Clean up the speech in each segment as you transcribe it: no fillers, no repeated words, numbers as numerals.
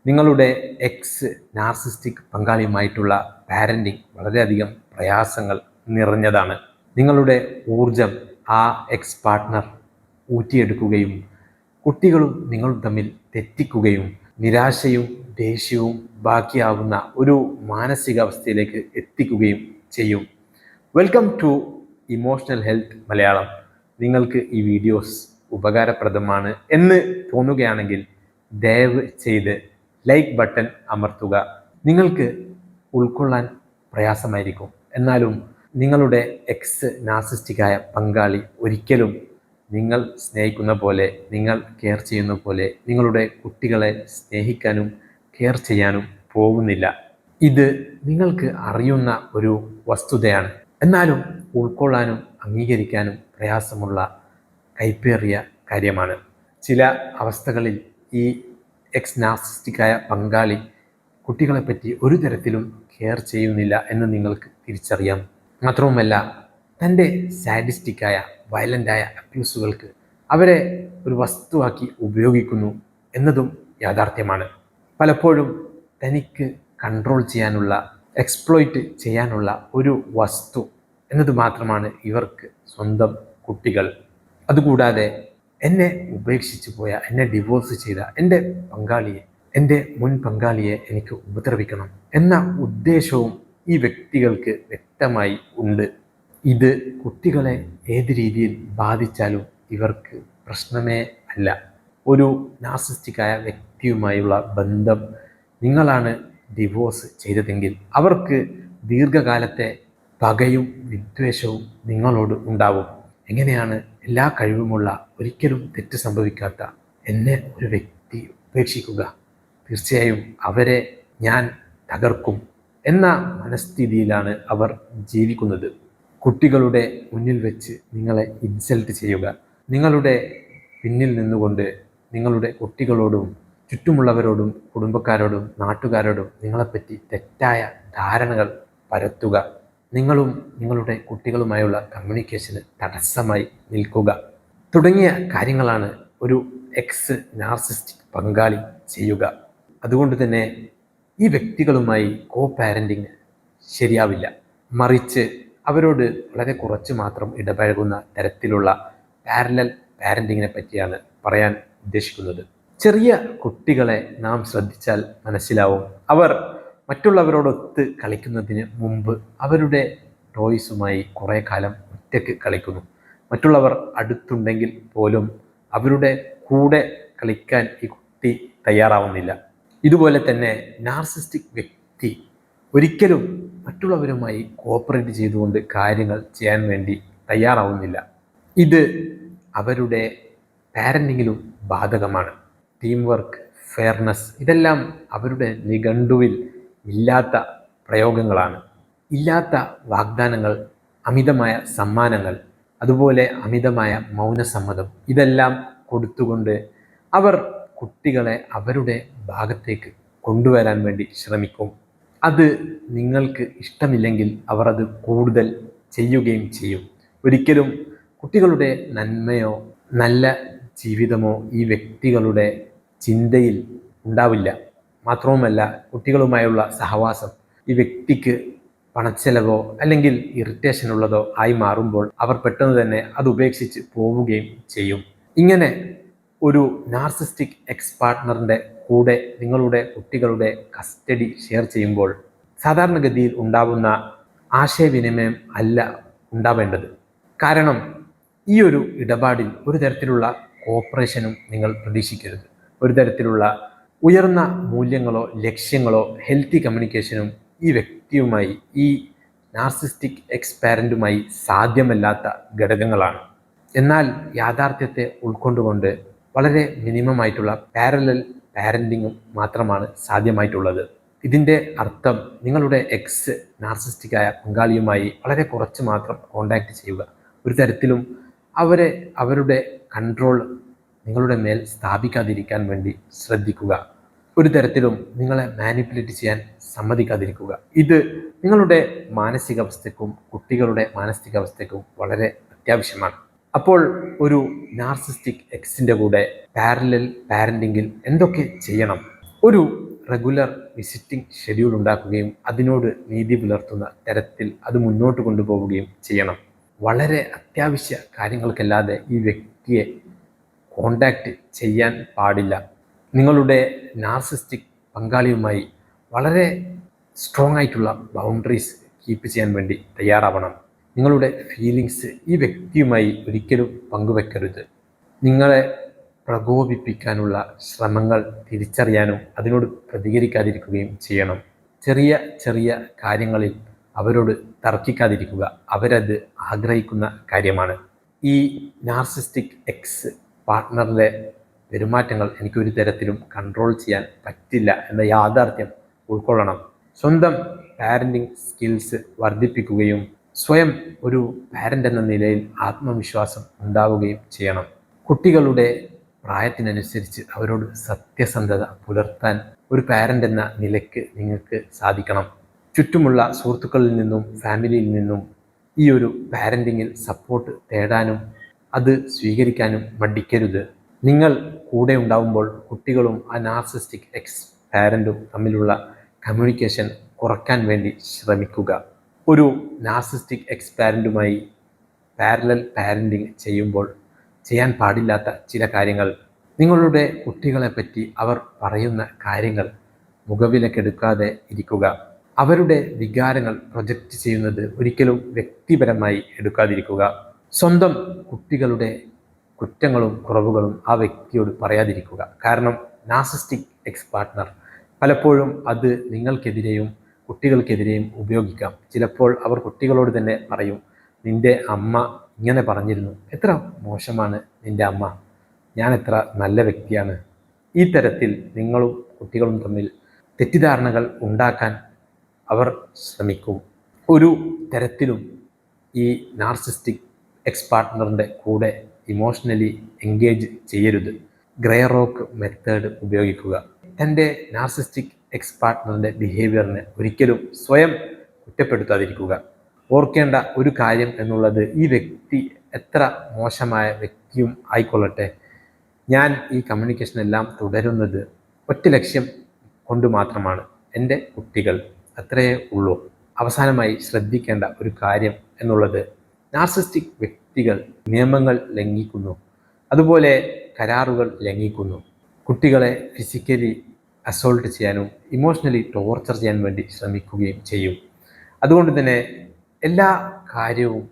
നിങ്ങളുടെ X narcissistic പങ്കാളിയുമായിട്ടുള്ള parenting വളരെയധികം പ്രയാസങ്ങൾ നിറഞ്ഞതാണ്. നിങ്ങളുടെ ഊർജം ആ എക്സ് പാർട്ട്ണർ ഊറ്റിയെടുക്കുകയും കുട്ടികളും നിങ്ങളും തമ്മിൽ തെറ്റിക്കുകയും നിരാശയും ദേഷ്യവും ബാക്കിയാവുന്ന ഒരു മാനസികാവസ്ഥയിലേക്ക് എത്തിക്കുകയും ചെയ്യും. Welcome to emotional health Malayalam. നിങ്ങൾക്ക് ഈ വീഡിയോസ് ഉപകാരപ്രദമാണ് എന്ന് തോന്നുകയാണെങ്കിൽ ദയവ് ചെയ്ത് ലൈക്ക് ബട്ടൺ അമർത്തുക. നിങ്ങൾക്ക് ഉൾക്കൊള്ളാൻ പ്രയാസമായിരിക്കും, എന്നാലും നിങ്ങളുടെ എക്സ് നാർസിസ്റ്റിക്കായ പങ്കാളി ഒരിക്കലും നിങ്ങൾ സ്നേഹിക്കുന്ന പോലെ, നിങ്ങൾ കെയർ ചെയ്യുന്ന പോലെ നിങ്ങളുടെ കുട്ടികളെ സ്നേഹിക്കാനും കെയർ ചെയ്യാനും പോകുന്നില്ല. ഇത് നിങ്ങൾക്ക് അറിയുന്ന ഒരു വസ്തുതയാണ്. എന്നാലും ഉൾക്കൊള്ളാനും അംഗീകരിക്കാനും പ്രയാസമുള്ള കൈപ്പേറിയ കാര്യമാണ്. ചില അവസ്ഥകളിൽ ഈ എക്സ് നാർസിസ്റ്റിക്കായ പങ്കാളി കുട്ടികളെപ്പറ്റി ഒരു തരത്തിലും കെയർ ചെയ്യുന്നില്ല എന്ന് നിങ്ങൾക്ക് തിരിച്ചറിയാം. മാത്രവുമല്ല, തൻ്റെ സാഡിസ്റ്റിക്കായ വയലൻ്റായ അബ്യൂസുകൾക്ക് അവരെ ഒരു വസ്തുവാക്കി ഉപയോഗിക്കുന്നു എന്നതും യാഥാർത്ഥ്യമാണ്. പലപ്പോഴും തനിക്ക് കൺട്രോൾ ചെയ്യാനുള്ള, എക്സ്പ്ലോയിറ്റ് ചെയ്യാനുള്ള ഒരു വസ്തു എന്നത് മാത്രമാണ് ഇവർക്ക് സ്വന്തം കുട്ടികൾ. അതുകൂടാതെ എന്നെ ഉപേക്ഷിച്ച് പോയ, എന്നെ ഡിവോഴ്സ് ചെയ്ത എൻ്റെ മുൻ പങ്കാളിയെ എനിക്ക് ഉപദ്രവിക്കണം എന്ന ഉദ്ദേശവും ഈ വ്യക്തികൾക്ക് വ്യക്തമായി ഉണ്ട്. ഇത് കുട്ടികളെ ഏത് രീതിയിൽ ബാധിച്ചാലും ഇവർക്ക് പ്രശ്നമേ അല്ല. ഒരു നാർസിസ്റ്റിക്കായ വ്യക്തിയുമായുള്ള ബന്ധം നിങ്ങളാണ് ഡിവോഴ്സ് ചെയ്തതെങ്കിൽ അവർക്ക് ദീർഘകാലത്തെ പകയും വിദ്വേഷവും നിങ്ങളോട് ഉണ്ടാവും. എങ്ങനെയാണ് എല്ലാ കഴിവുമുള്ള, ഒരിക്കലും തെറ്റ് സംഭവിക്കാത്ത എന്നെ ഒരു വ്യക്തി ഉപേക്ഷിക്കുക? തീർച്ചയായും അവരെ ഞാൻ തകർക്കും എന്ന മനസ്ഥിതിയിലാണ് അവർ ജീവിക്കുന്നത്. കുട്ടികളുടെ മുന്നിൽ വെച്ച് നിങ്ങളെ ഇൻസൾട്ട് ചെയ്യുക, നിങ്ങളുടെ പിന്നിൽ നിന്നുകൊണ്ട് നിങ്ങളുടെ കുട്ടികളോടും ചുറ്റുമുള്ളവരോടും കുടുംബക്കാരോടും നാട്ടുകാരോടും നിങ്ങളെപ്പറ്റി തെറ്റായ ധാരണകൾ പരത്തുക, നിങ്ങളും നിങ്ങളുടെ കുട്ടികളുമായുള്ള കമ്മ്യൂണിക്കേഷന് തടസ്സമായി നിൽക്കുക തുടങ്ങിയ കാര്യങ്ങളാണ് ഒരു എക്സ് നാർസിസ്റ്റിക് പങ്കാളി ചെയ്യുക. അതുകൊണ്ട് തന്നെ ഈ വ്യക്തികളുമായി കോ പാരൻറ്റിങ് ശരിയാവില്ല. മറിച്ച് അവരോട് വളരെ കുറച്ച് മാത്രം ഇടപഴകുന്ന തരത്തിലുള്ള പാരലൽ പാരൻറ്റിങ്ങിനെ പറ്റിയാണ് പറയാൻ ഉദ്ദേശിക്കുന്നത്. ചെറിയ കുട്ടികളെ നാം ശ്രദ്ധിച്ചാൽ മനസ്സിലാവും, അവർ മറ്റുള്ളവരോടൊത്ത് കളിക്കുന്നതിന് മുമ്പ് അവരുടെ ടോയ്സുമായി കുറേ കാലം ഒറ്റയ്ക്ക് കളിക്കുന്നു. മറ്റുള്ളവർ അടുത്തുണ്ടെങ്കിൽ പോലും അവരുടെ കൂടെ കളിക്കാൻ ഈ കുട്ടി തയ്യാറാവുന്നില്ല. ഇതുപോലെ തന്നെ നാർസിസ്റ്റിക് വ്യക്തി ഒരിക്കലും മറ്റുള്ളവരുമായി കോപ്പറേറ്റ് ചെയ്തുകൊണ്ട് കാര്യങ്ങൾ ചെയ്യാൻ വേണ്ടി തയ്യാറാവുന്നില്ല. ഇത് അവരുടെ പാരൻറ്റിങ്ങിലും ബാധകമാണ്. ടീം വർക്ക്, ഫെയർനെസ്, ഇതെല്ലാം അവരുടെ നിഘണ്ടുവിൽ ഇല്ലാത്ത പ്രയോഗങ്ങളാണ്. ഇല്ലാത്ത വാഗ്ദാനങ്ങൾ, അമിതമായ സമ്മാനങ്ങൾ, അതുപോലെ അമിതമായ മൗനസമ്മതം, ഇതെല്ലാം കൊടുത്തുകൊണ്ട് അവർ കുട്ടികളെ അവരുടെ ഭാഗത്തേക്ക് കൊണ്ടുവരാൻ വേണ്ടി ശ്രമിക്കും. അത് നിങ്ങൾക്ക് ഇഷ്ടമില്ലെങ്കിൽ അവർ അത് കൂടുതൽ ചെയ്യുകയും ചെയ്യും. ഒരിക്കലും കുട്ടികളുടെ നന്മയോ നല്ല ജീവിതമോ ഈ വ്യക്തികളുടെ ചിന്തയിൽ ഉണ്ടാവില്ല. മാത്രവുമല്ല, കുട്ടികളുമായുള്ള സഹവാസം ഈ വ്യക്തിക്ക് പണച്ചെലവോ അല്ലെങ്കിൽ ഇറിറ്റേഷൻ ഉള്ളതോ ആയി മാറുമ്പോൾ അവർ പെട്ടെന്ന് തന്നെ അത് ഉപേക്ഷിച്ച് പോവുകയും ചെയ്യും. ഇങ്ങനെ ഒരു നാർസിസ്റ്റിക് എക്സ് പാർട്ട്ണറിൻ്റെ കൂടെ നിങ്ങളുടെ കുട്ടികളുടെ കസ്റ്റഡി ഷെയർ ചെയ്യുമ്പോൾ സാധാരണഗതിയിൽ ഉണ്ടാവുന്ന ആശയവിനിമയം അല്ല ഉണ്ടാവേണ്ടത്. കാരണം ഈ ഒരു ഇടപാടിൽ ഒരു തരത്തിലുള്ള കോപ്പറേഷനും നിങ്ങൾ പ്രതീക്ഷിക്കരുത്. ഒരു തരത്തിലുള്ള ഉയർന്ന മൂല്യങ്ങളോ ലക്ഷ്യങ്ങളോ ഹെൽത്തി കമ്മ്യൂണിക്കേഷനും ഈ വ്യക്തിയുമായി, ഈ നാർസിസ്റ്റിക് എക്സ് പാരൻറ്റുമായി സാധ്യമല്ലാത്ത ഘടകങ്ങളാണ്. എന്നാൽ യാഥാർത്ഥ്യത്തെ ഉൾക്കൊണ്ടുകൊണ്ട് വളരെ മിനിമമായിട്ടുള്ള പാരലൽ പാരൻറ്റിങ്ങും മാത്രമാണ് സാധ്യമായിട്ടുള്ളത്. ഇതിൻ്റെ അർത്ഥം നിങ്ങളുടെ എക്സ് നാർസിസ്റ്റിക്കായ പങ്കാളിയുമായി വളരെ കുറച്ച് മാത്രം കോണ്ടാക്ട് ചെയ്യുക. ഒരു തരത്തിലും അവരുടെ കൺട്രോൾ നിങ്ങളുടെ മേൽ സ്ഥാപിക്കാതിരിക്കാൻ വേണ്ടി ശ്രദ്ധിക്കുക. ഒരു തരത്തിലും നിങ്ങളെ മാനിപ്പുലേറ്റ് ചെയ്യാൻ സമ്മതിക്കാതിരിക്കുക. ഇത് നിങ്ങളുടെ മാനസികാവസ്ഥയ്ക്കും കുട്ടികളുടെ മാനസികാവസ്ഥയ്ക്കും വളരെ അത്യാവശ്യമാണ്. അപ്പോൾ ഒരു നാർസിസ്റ്റിക് എക്സിൻ്റെ കൂടെ പാരലൽ പാരൻറ്റിങ്ങിൽ എന്തൊക്കെ ചെയ്യണം? ഒരു റെഗുലർ വിസിറ്റിംഗ് ഷെഡ്യൂൾ ഉണ്ടാക്കുകയും അതിനോട് നീതി പുലർത്തുന്ന തരത്തിൽ അത് മുന്നോട്ട് കൊണ്ടുപോവുകയും ചെയ്യണം. വളരെ അത്യാവശ്യ കാര്യങ്ങൾക്കല്ലാതെ ഈ വ്യക്തിയെ കോണ്ടാക്റ്റ് ചെയ്യാൻ പാടില്ല. നിങ്ങളുടെ നാർസിസ്റ്റിക് പങ്കാളിയുമായി വളരെ സ്ട്രോങ് ആയിട്ടുള്ള ബൗണ്ടറീസ് കീപ്പ് ചെയ്യാൻ വേണ്ടി തയ്യാറാവണം. നിങ്ങളുടെ ഫീലിങ്സ് ഈ വ്യക്തിയുമായി ഒരിക്കലും പങ്കുവെക്കരുത്. നിങ്ങളെ പ്രകോപിപ്പിക്കാനുള്ള ശ്രമങ്ങൾ തിരിച്ചറിയാനും അതിനോട് പ്രതികരിക്കാതിരിക്കുകയും ചെയ്യണം. ചെറിയ ചെറിയ കാര്യങ്ങളിൽ അവരോട് തർക്കിക്കാതിരിക്കുക. അവരത് ആഗ്രഹിക്കുന്ന കാര്യമാണ്. ഈ നാർസിസ്റ്റിക് എക്സ് പാർട്ട്ണറിൻ്റെ പെരുമാറ്റങ്ങൾ എനിക്കൊരു തരത്തിലും കൺട്രോൾ ചെയ്യാൻ പറ്റില്ല എന്ന യാഥാർത്ഥ്യം ഉൾക്കൊള്ളണം. സ്വന്തം പാരൻറ്റിങ് സ്കിൽസ് വർദ്ധിപ്പിക്കുകയും സ്വയം ഒരു പാരൻ്റ് എന്ന നിലയിൽ ആത്മവിശ്വാസം ഉണ്ടാവുകയും ചെയ്യണം. കുട്ടികളുടെ പ്രായത്തിനനുസരിച്ച് അവരോട് സത്യസന്ധത പുലർത്താൻ ഒരു പാരൻ്റ് എന്ന നിലയ്ക്ക് നിങ്ങൾക്ക് സാധിക്കണം. ചുറ്റുമുള്ള സുഹൃത്തുക്കളിൽ നിന്നും ഫാമിലിയിൽ നിന്നും ഈ ഒരു പാരൻറ്റിങ്ങിൽ സപ്പോർട്ട് തേടാനും അത് സ്വീകരിക്കാനും മടിക്കരുത്. നിങ്ങൾ കൂടെ ഉണ്ടാവുമ്പോൾ കുട്ടികളും ആ നാർസിസ്റ്റിക് എക്സ് പാരൻറ്റും തമ്മിലുള്ള കമ്മ്യൂണിക്കേഷൻ കുറയ്ക്കാൻ വേണ്ടി ശ്രമിക്കുക. ഒരു നാർസിസ്റ്റിക് എക്സ് പാരൻറ്റുമായി പാരലൽ പാരൻറ്റിങ് ചെയ്യുമ്പോൾ ചെയ്യാൻ പാടില്ലാത്ത ചില കാര്യങ്ങൾ: നിങ്ങളുടെ കുട്ടികളെപ്പറ്റി അവർ പറയുന്ന കാര്യങ്ങൾ മുഖവിലക്കെടുക്കാതെ ഇരിക്കുക. അവരുടെ വികാരങ്ങൾ പ്രൊജക്റ്റ് ചെയ്യുന്നത് ഒരിക്കലും വ്യക്തിപരമായി എടുക്കാതിരിക്കുക. സ്വന്തം കുട്ടികളുടെ കുറ്റങ്ങളും കുറവുകളും ആ വ്യക്തിയോട് പറയാതിരിക്കുക. കാരണം നാർസിസ്റ്റിക് എക്സ് പാർട്ട്ണർ പലപ്പോഴും അത് നിങ്ങൾക്കെതിരെയും കുട്ടികൾക്കെതിരെയും ഉപയോഗിക്കാം. ചിലപ്പോൾ അവർ കുട്ടികളോട് തന്നെ പറയും, നിൻ്റെ അമ്മ ഇങ്ങനെ പറഞ്ഞിരുന്നു, എത്ര മോശമാണ് നിൻ്റെ അമ്മ, ഞാൻ എത്ര നല്ല വ്യക്തിയാണ്. ഈ തരത്തിൽ നിങ്ങളും കുട്ടികളും തമ്മിൽ തെറ്റിദ്ധാരണകൾ ഉണ്ടാക്കാൻ അവർ ശ്രമിക്കും. ഒരു തരത്തിലും ഈ നാർസിസ്റ്റിക് എക്സ് പാർട്ട്ണറിൻ്റെ കൂടെ ഇമോഷണലി എൻഗേജ് ചെയ്യരുത്. ഗ്രേ റോക്ക് മെത്തേഡ് ഉപയോഗിക്കുക. തൻ്റെ നാർസിസ്റ്റിക് എക്സ് പാർട്ട്ണറിൻ്റെ ബിഹേവിയറിനെ ഒരിക്കലും സ്വയം കുറ്റപ്പെടുത്താതിരിക്കുക. ഓർക്കേണ്ട ഒരു കാര്യം എന്നുള്ളത്, ഈ വ്യക്തി എത്ര മോശമായ വ്യക്തിയും ആയിക്കൊള്ളട്ടെ, ഞാൻ ഈ കമ്മ്യൂണിക്കേഷനെല്ലാം തുടരുന്നത് ഒറ്റ ലക്ഷ്യം കൊണ്ട് മാത്രമാണ്, എൻ്റെ കുട്ടികൾ. അത്രയേ ഉള്ളൂ. അവസാനമായി ശ്രദ്ധിക്കേണ്ട ഒരു കാര്യം എന്നുള്ളത്, നാർസിസ്റ്റിക് വ്യക്തികൾ നിയമങ്ങൾ ലംഘിക്കുന്നു, അതുപോലെ കരാറുകൾ ലംഘിക്കുന്നു. കുട്ടികളെ ഫിസിക്കലി അസോൾട്ട് ചെയ്യാനും ഇമോഷണലി ടോർച്ചർ ചെയ്യാൻ വേണ്ടി ശ്രമിക്കുകയും ചെയ്യും. അതുകൊണ്ട് തന്നെ എല്ലാ കാര്യവും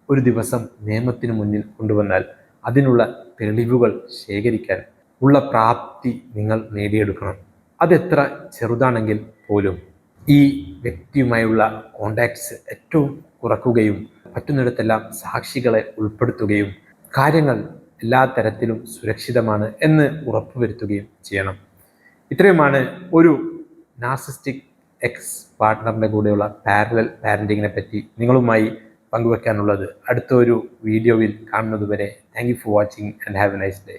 ഒരു ദിവസം നിയമത്തിന് മുന്നിൽ കൊണ്ടുവന്നാൽ അതിനുള്ള തെളിവുകൾ ശേഖരിക്കാൻ ഉള്ള പ്രാപ്തി നിങ്ങൾ നേടിയെടുക്കണം. അതെത്ര ചെറുതാണെങ്കിൽ പോലും ഈ വ്യക്തിയുമായുള്ള കോണ്ടാക്ട്സ് ഏറ്റവും കുറക്കുകയും പറ്റുന്നിടത്തെല്ലാം സാക്ഷികളെ ഉൾപ്പെടുത്തുകയും കാര്യങ്ങൾ എല്ലാ തരത്തിലും സുരക്ഷിതമാണ് എന്ന് ഉറപ്പുവരുത്തുകയും ചെയ്യണം. ഇത്രയുമാണ് ഒരു നാർസിസ്റ്റിക് എക്സ് പാർട്ട്ണറിൻ്റെ കൂടെയുള്ള പാരലൽ പാരൻറ്റിങ്ങിനെ പറ്റി നിങ്ങളുമായി പങ്കുവെക്കാനുള്ളത്. അടുത്ത ഒരു വീഡിയോയിൽ കാണുന്നതുവരെ thank you for watching and have a nice day.